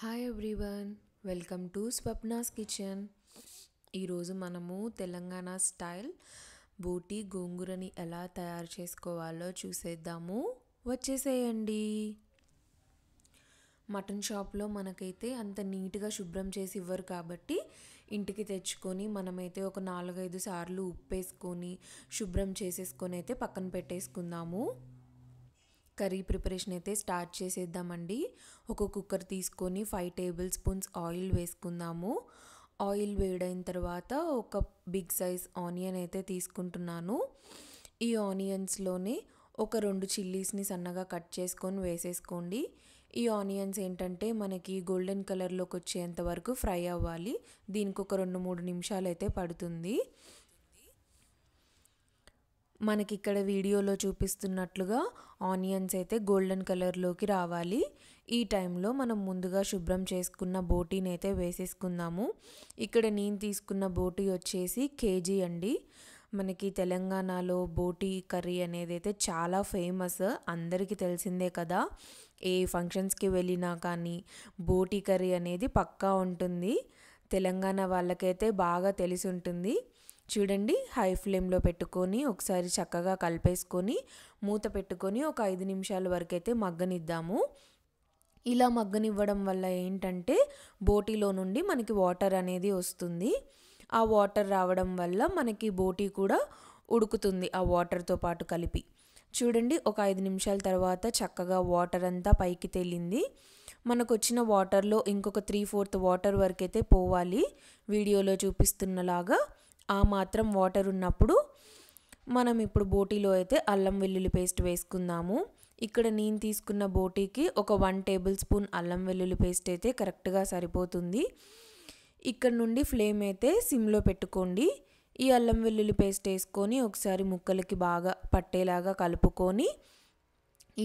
Hi everyone, welcome to Swapna's kitchen. ఈరోజు మనము Telangana style బోటి గోంగూరని ఎలా తయారు చేసుకోవాలో చూసేద్దాము. వచ్చేసేయండి. మటన్ షాప్లో మనకైతే అంత నీట్గా శుభ్రం చేసి ఇవ్వరు కాబట్టి ఇంటికి తెచ్చుకొని మనమైతే ఒక 4-5 సార్లు ఉప్పేసుకొని శుభ్రం చేసేసుకొని అయితే పక్కన పెట్టేసుకుందాము. కర్రీ ప్రిపరేషన్ అయితే స్టార్ట్ చేసేద్దామండి. ఒక కుక్కర్ తీసుకొని 5 టేబుల్ స్పూన్స్ ఆయిల్ వేసుకుందాము. ఆయిల్ వేడైన తర్వాత ఒక బిగ్ సైజ్ ఆనియన్ అయితే తీసుకుంటున్నాను. ఈ ఆనియన్స్లోనే ఒక 2 చిల్లీస్ని సన్నగా కట్ చేసుకొని వేసేసుకోండి. ఈ ఆనియన్స్ ఏంటంటే మనకి గోల్డెన్ కలర్లోకి వచ్చేంత వరకు ఫ్రై అవ్వాలి. దీనికి ఒక 2-3 నిమిషాలు అయితే పడుతుంది. మనకి ఇక్కడ వీడియోలో చూపిస్తున్నట్లుగా ఆనియన్స్ అయితే గోల్డెన్ కలర్లోకి రావాలి. ఈ టైంలో మనం ముందుగా శుభ్రం చేసుకున్న బోటీని అయితే వేసేసుకుందాము. ఇక్కడ నేను తీసుకున్న బోటీ వచ్చేసి కేజీ అండి. మనకి తెలంగాణలో బోటీ కర్రీ అనేది అయితే చాలా ఫేమస్, అందరికీ తెలిసిందే కదా. ఏ ఫంక్షన్స్కి వెళ్ళినా కానీ బోటీ కర్రీ అనేది పక్కా ఉంటుంది. తెలంగాణ వాళ్ళకైతే బాగా తెలిసి ఉంటుంది. చూడండి, హై ఫ్లేమ్లో పెట్టుకొని ఒకసారి చక్కగా కలిపేసుకొని మూత పెట్టుకొని ఒక 5 నిమిషాల వరకు అయితే మగ్గనిద్దాము. ఇలా మగ్గనివ్వడం వల్ల ఏంటంటే బోటీలో నుండి మనకి వాటర్ అనేది వస్తుంది. ఆ వాటర్ రావడం వల్ల మనకి బోటీ కూడా ఉడుకుతుంది ఆ వాటర్తో పాటు కలిపి. చూడండి, ఒక 5 నిమిషాల తర్వాత చక్కగా వాటర్ అంతా పైకి తేలింది. మనకు వచ్చిన వాటర్లో ఇంకొక 3/4 వాటర్ వరకు అయితే పోవాలి. వీడియోలో చూపిస్తున్నలాగా ఆ మాత్రం వాటర్ ఉన్నప్పుడు మనం ఇప్పుడు బోటీలో అయితే అల్లం వెల్లుల్లి పేస్ట్ వేసుకుందాము. ఇక్కడ నేను తీసుకున్న బోటీకి ఒక 1 టేబుల్ స్పూన్ అల్లం వెల్లుల్లి పేస్ట్ అయితే కరెక్ట్గా సరిపోతుంది. ఇక్కడ నుండి ఫ్లేమ్ అయితే సిమ్లో పెట్టుకోండి. ఈ అల్లం వెల్లుల్లి పేస్ట్ వేసుకొని ఒకసారి ముక్కలకి బాగా పట్టేలాగా కలుపుకొని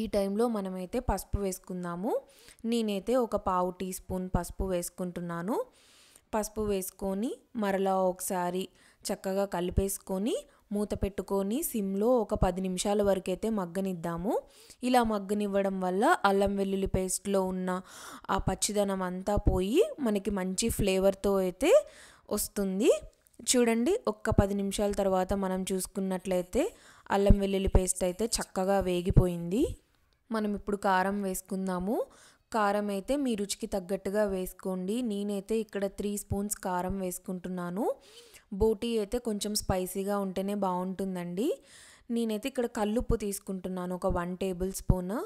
ఈ టైంలో మనమైతే పసుపు వేసుకుందాము. నేనైతే ఒక 1/2 టీ స్పూన్ పసుపు వేసుకుంటున్నాను. పసుపు వేసుకొని మరలా ఒకసారి చక్కగా కలిపేసుకొని మూత పెట్టుకొని సిమ్లో ఒక 10 నిమిషాల వరకు అయితే మగ్గనిద్దాము. ఇలా మగ్గనివ్వడం వల్ల అల్లం వెల్లుల్లి పేస్ట్లో ఉన్న ఆ పచ్చిదనం అంతా పోయి మనకి మంచి ఫ్లేవర్తో అయితే వస్తుంది. చూడండి, ఒక్క 10 నిమిషాల తర్వాత మనం చూసుకున్నట్లయితే అల్లం వెల్లుల్లి పేస్ట్ అయితే చక్కగా వేగిపోయింది. మనం ఇప్పుడు కారం వేసుకుందాము. కారం అయితే మీ రుచికి తగ్గట్టుగా వేసుకోండి. నేనైతే ఇక్కడ 3 స్పూన్స్ కారం వేసుకుంటున్నాను. బోటీ అయితే కొంచెం స్పైసీగా ఉంటేనే బాగుంటుందండి. నేనైతే ఇక్కడ కల్లుప్పు తీసుకుంటున్నాను, ఒక 1 టేబుల్ స్పూన్.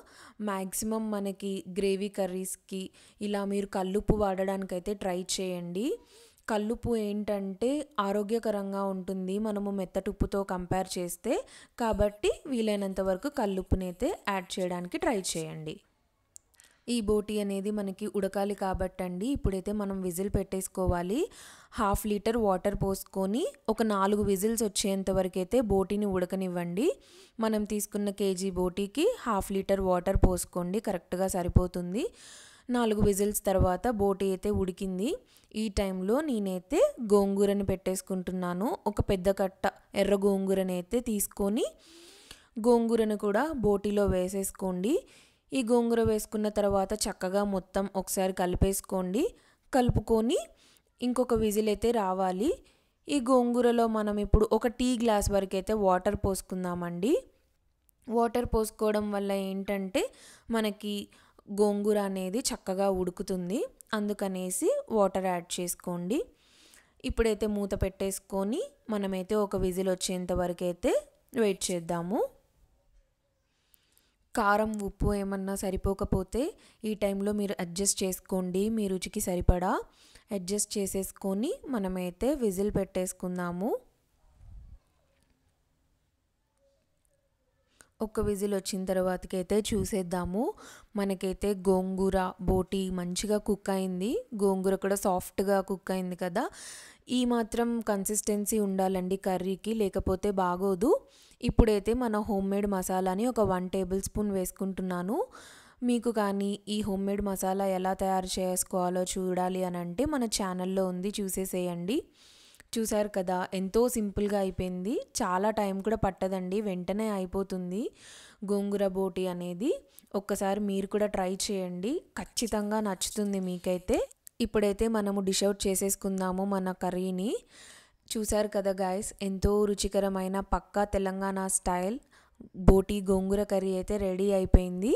మ్యాక్సిమం మనకి గ్రేవీ కర్రీస్కి ఇలా మీరు కల్లుప్పు వాడడానికైతే ట్రై చేయండి. కల్లుప్పు ఏంటంటే ఆరోగ్యకరంగా ఉంటుంది మనము మెత్తటి ఉప్పుతో కంపేర్ చేస్తే. కాబట్టి వీలైనంత వరకు కల్లుప్పునైతే యాడ్ చేయడానికి ట్రై చేయండి. ఈ బోటీ అనేది మనకి ఉడకాలి కాబట్టి అండి ఇప్పుడైతే మనం విజిల్ పెట్టేసుకోవాలి. 1/2 లీటర్ వాటర్ పోసుకొని ఒక 4 విజిల్స్ వచ్చేంత వరకు అయితే బోటీని ఉడకనివ్వండి. మనం తీసుకున్న కేజీ బోటీకి 1/2 లీటర్ వాటర్ పోసుకోండి, కరెక్ట్గా సరిపోతుంది. 4 విజిల్స్ తర్వాత బోటీ అయితే ఉడికింది. ఈ టైంలో నేనైతే గోంగూరని పెట్టేసుకుంటున్నాను. ఒక పెద్ద కట్ట ఎర్ర గోంగూరని అయితే తీసుకొని గోంగూరను కూడా బోటీలో వేసేసుకోండి. ఈ గోంగూర వేసుకున్న తర్వాత చక్కగా మొత్తం ఒకసారి కలిపేసుకోండి. కలుపుకొని ఇంకొక విజిల్ అయితే రావాలి. ఈ గోంగూరలో మనం ఇప్పుడు ఒక టీ గ్లాస్ వరకు అయితే వాటర్ పోసుకుందామండి. వాటర్ పోసుకోవడం వల్ల ఏంటంటే మనకి గోంగూర అనేది చక్కగా ఉడుకుతుంది. అందుకనేసి వాటర్ యాడ్ చేసుకోండి. ఇప్పుడైతే మూత పెట్టేసుకొని మనమైతే ఒక విజిల్ వచ్చేంత వరకు అయితే వెయిట్ చేద్దాము. కారం ఉప్పు ఏమన్నా సరిపోకపోతే ఈ టైంలో మీరు అడ్జస్ట్ చేసుకోండి. మీ రుచికి సరిపడా అడ్జస్ట్ చేసేసుకొని మనమైతే విజిల్ పెట్టేసుకుందాము. ఒక విజిల్ వచ్చిన తర్వాతకైతే చూసేద్దాము. మనకైతే గోంగూర బోటీ మంచిగా కుక్ అయింది. గోంగూర కూడా సాఫ్ట్గా కుక్ అయింది కదా. ఈ మాత్రం కన్సిస్టెన్సీ ఉండాలండి కర్రీకి, లేకపోతే బాగోదు. ఇప్పుడైతే మన హోమ్మేడ్ మసాలాని ఒక 1 టేబుల్ స్పూన్ వేసుకుంటున్నాను. మీకు కానీ ఈ హోమ్మేడ్ మసాలా ఎలా తయారు చేసుకోవాలో చూడాలి అని అంటే మన ఛానల్లో ఉంది, చూసేసేయండి. చూసారు కదా, ఎంతో సింపుల్గా అయిపోయింది. చాలా టైం కూడా పట్టదండి, వెంటనే అయిపోతుంది గోంగూర బోటి అనేది. ఒక్కసారి మీరు కూడా ట్రై చేయండి, ఖచ్చితంగా నచ్చుతుంది మీకైతే. ఇప్పుడైతే మనము డిష్ అవుట్ చేసేసుకుందాము మన కర్రీని. చూసారు కదా గాయస్, ఎంతో రుచికరమైన పక్కా తెలంగాణ స్టైల్ బోటి గోంగూర కర్రీ అయితే రెడీ అయిపోయింది.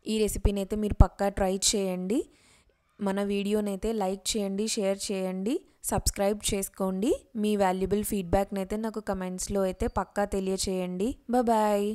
ఈ రెసిపీని అయితే మీరు పక్కా ట్రై చేయండి. మన వీడియోని అయితే లైక్ చేయండి, షేర్ చేయండి, సబ్స్క్రైబ్ చేసుకోండి. మీ వాల్యుబుల్ ఫీడ్బ్యాక్ని అయితే నాకు కమెంట్స్లో అయితే పక్కా తెలియచేయండి. బాయ్.